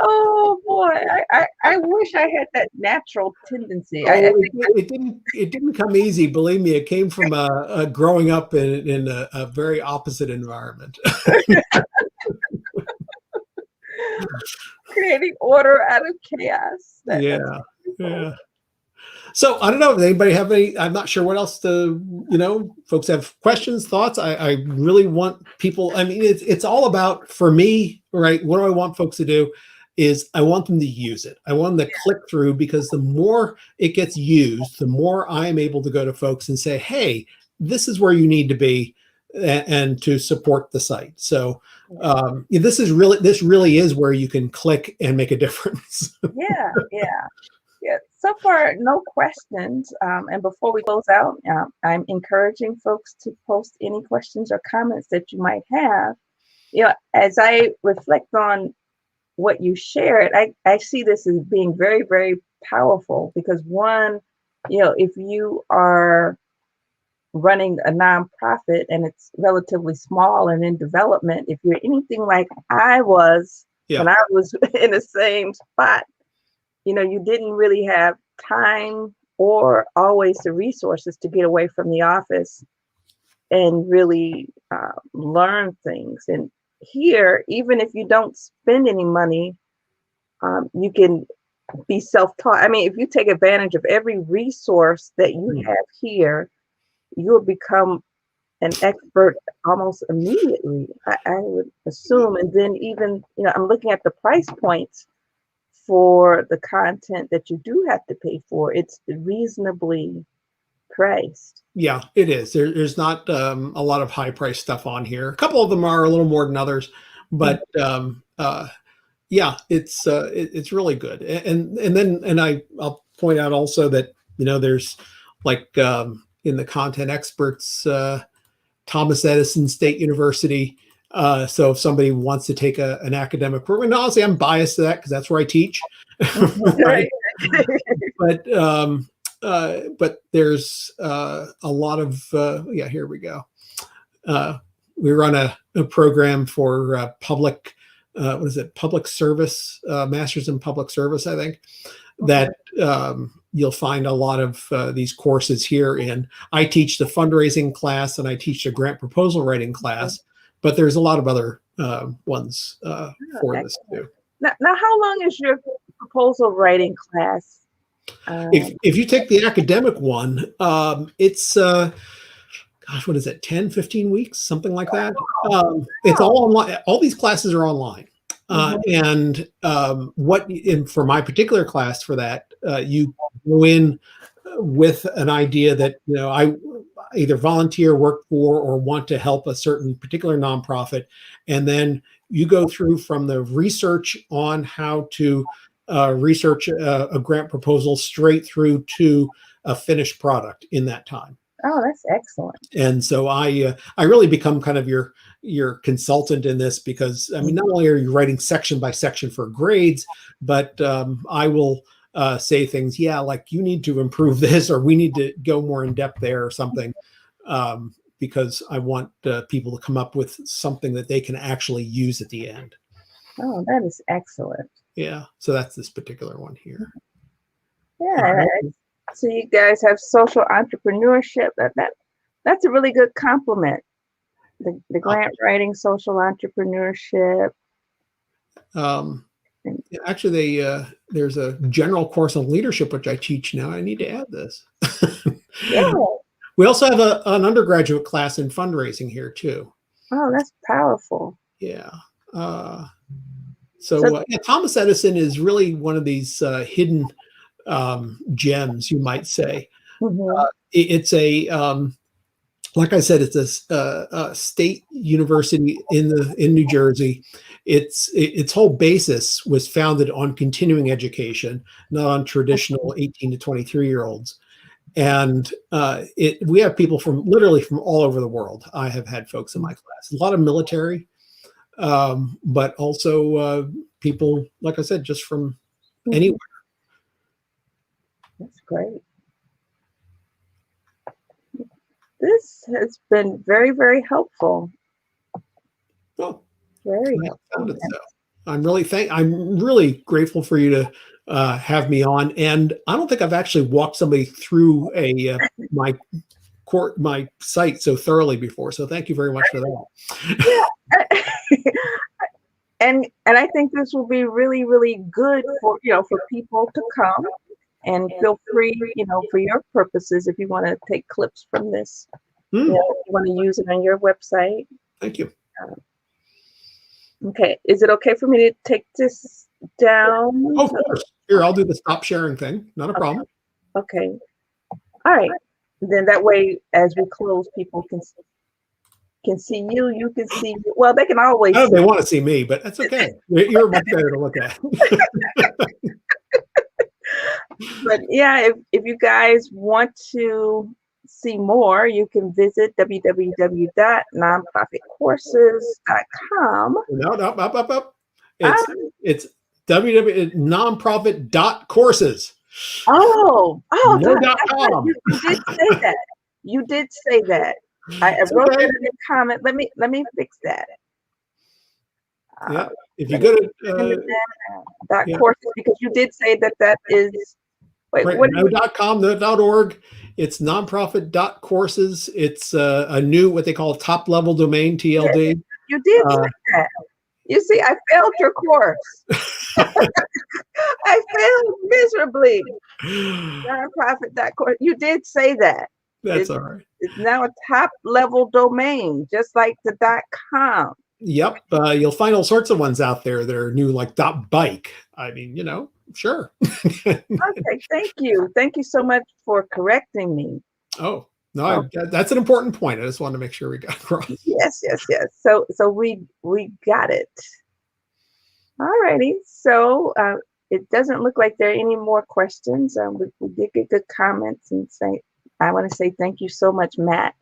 oh boy, I wish I had that natural tendency. I Oh, it didn't come easy. Believe me, it came from a growing up in a very opposite environment. creating order out of chaos. That's Yeah, wonderful. yeah. So I don't know. Does anybody have any? I'm not sure what else to. Folks have questions, thoughts. I really want people. I mean, it's all about, for me, right? What do I want folks to do? Is I want them to use it. I want them to click through, because the more it gets used, the more I'm able to go to folks and say, "Hey, this is where you need to be," and to support the site. So this really is where you can click and make a difference. Yeah, yeah. Yeah, so far, no questions. And before we close out, I'm encouraging folks to post any questions or comments that you might have. As I reflect on what you shared, I see this as being very, very powerful because one, if you are running a nonprofit and it's relatively small and in development, if you're anything like I was when Yeah, I was in the same spot, you didn't really have time or always the resources to get away from the office and really learn things. And here, even if you don't spend any money, you can be self-taught. I mean, if you take advantage of every resource that you mm, have here, you'll become an expert almost immediately, I would assume. And then even, I'm looking at the price points for the content that you do have to pay for. It's reasonably priced. yeah, it is. There's not a lot of high price stuff on here. A couple of them are a little more than others, Mhm. but yeah, it's really good. I'll point out also that there's, like, in the content experts, Thomas Edison State University. So if somebody wants to take an academic program, and honestly, I'm biased to that because that's where I teach, right? Right. But there's a lot of yeah. Here we go. Uh, we run a program for public. What is it? Public service, masters in public service, I think. Okay. That you'll find a lot of these courses here in. I teach the fundraising class and I teach the grant proposal writing class, but there's a lot of other ones for this Excellent. too. Now, how long is your proposal writing class? If you take the academic one, it's gosh, what is it, 10, 15 weeks, something like that. It's Oh, all online. All these classes are online. mhm. And for my particular class for that, you go in with an idea that, I either volunteer, work for, or want to help a certain particular nonprofit. And then you go through from the research on how to research a grant proposal straight through to a finished product in that time. Oh, that's excellent. And so I really become kind of your consultant in this, because I mean, not only are you writing section by section for grades, but I will say things, yeah, like you need to improve this, or we need to go more in depth there, or something, because I want people to come up with something that they can actually use at the end. Oh, that is excellent. Yeah, so that's this particular one here. Yeah, and so you guys have social entrepreneurship. That's a really good compliment. The Uh, grant writing, social entrepreneurship. um, And, Actually, there's a general course on leadership which I teach now. I need to add this. yeah. We also have an undergraduate class in fundraising here too. Oh, that's powerful. Yeah. Uh, So, yeah, Thomas Edison is really one of these hidden gems, you might say. mhm. It's like I said, it's a state university in New Jersey. Its whole basis was founded on continuing education, not on traditional 18 to 23-year-olds. And we have people from literally from all over the world. I have had folks in my class, a lot of military, but also people, like I said, just from Mhm. anywhere. That's great. This has been very, very helpful. Oh. Very I helpful. found it so. I'm really grateful for you to have me on. And I don't think I've actually walked somebody through my my site so thoroughly before. So thank you very much for that. Yeah. And I think this will be really, really good for, for people to come, and feel free, for your purposes, if you want to take clips from this, Mm, if you want to use it on your website. thank you. Okay. Is it okay for me to take this down? Oh, of course. Here, I'll do the stop sharing thing. Not a problem. Okay. All right. Then that way, as we close, people can see you. You can see. Well, they can always. I know they want to see me, but that's okay. You're much better to look at. But yeah, if you guys want to see more, you can visit www.nonprofitcourses.com. No, up. Ah, It's www.nonprofit.courses. oh, No that's right. .com. You did say that. You did say that. I It's wrote okay. that in the comment. Let me fix that. Yeah. If you Let me go put that in to the dot yeah, courses, because you did say that is. Wait, right, what? no .com, no .org. It's nonprofit.courses. It's a new what they call top level domain, TLD. You did Uh, say that. You see, I failed your course. I failed miserably. Nonprofit.course. You did say that. That's It's all right. it's now a top level domain, just like the .com. Yep. You'll find all sorts of ones out there that are new, like .bike. I mean, sure. Okay, thank you. Thank you so much for correcting me. Oh, no, Oh, that's an important point. I just want to make sure we got across. yes. So we got it. All righty. So it doesn't look like there are any more questions. We did get good comments, and I want to say thank you so much, Matt.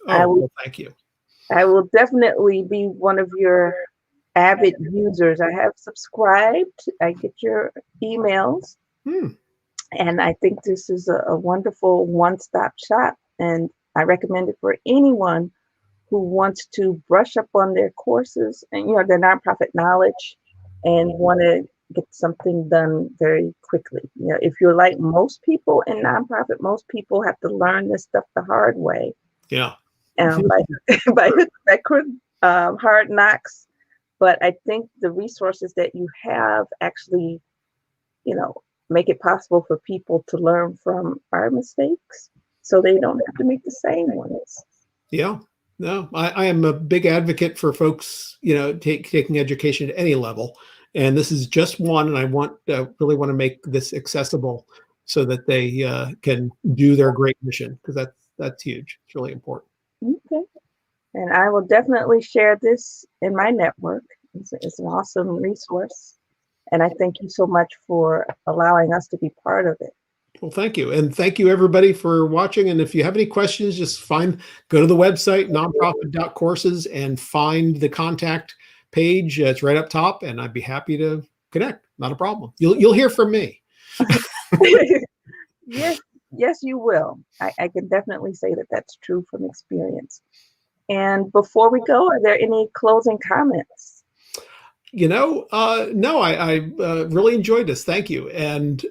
I Oh, will well, thank you. I will definitely be one of your avid users. I have subscribed. I get your emails, and I think this is a wonderful one-stop shop. And I recommend it for anyone who wants to brush up on their courses and their nonprofit knowledge, and want to get something done very quickly. If you're like most people in nonprofit, most people have to learn this stuff the hard way. Yeah. By hard knocks. But I think the resources that you have actually, make it possible for people to learn from our mistakes, so they don't have to make the same ones. Yeah. No, I am a big advocate for folks, taking education at any level. And this is just one. And I really want to make this accessible so that they can do their great mission, because that's huge. It's really important. Okay. And I will definitely share this in my network. It's an awesome resource. And I thank you so much for allowing us to be part of it. Well, thank you. And thank you, everybody, for watching. And if you have any questions, just go to the website, nonprofit.courses, and find the contact page. It's right up top, and I'd be happy to connect. Not a problem. You'll hear from me. Yes, you will. I can definitely say that that's true from experience. And before we go, are there any closing comments? No, I really enjoyed this. Thank you. And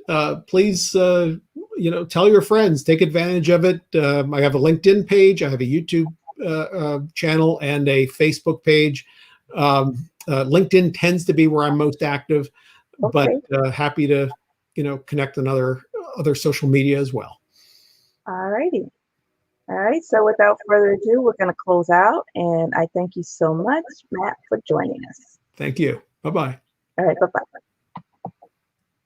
please, tell your friends, take advantage of it. I have a LinkedIn page. I have a YouTube channel and a Facebook page. LinkedIn tends to be where I'm most active, Okay. but happy to, connect on other social media as well. All righty. All right. So without further ado, we're going to close out. And I thank you so much, Matt, for joining us. Thank you. Bye-bye. All right. Bye-bye.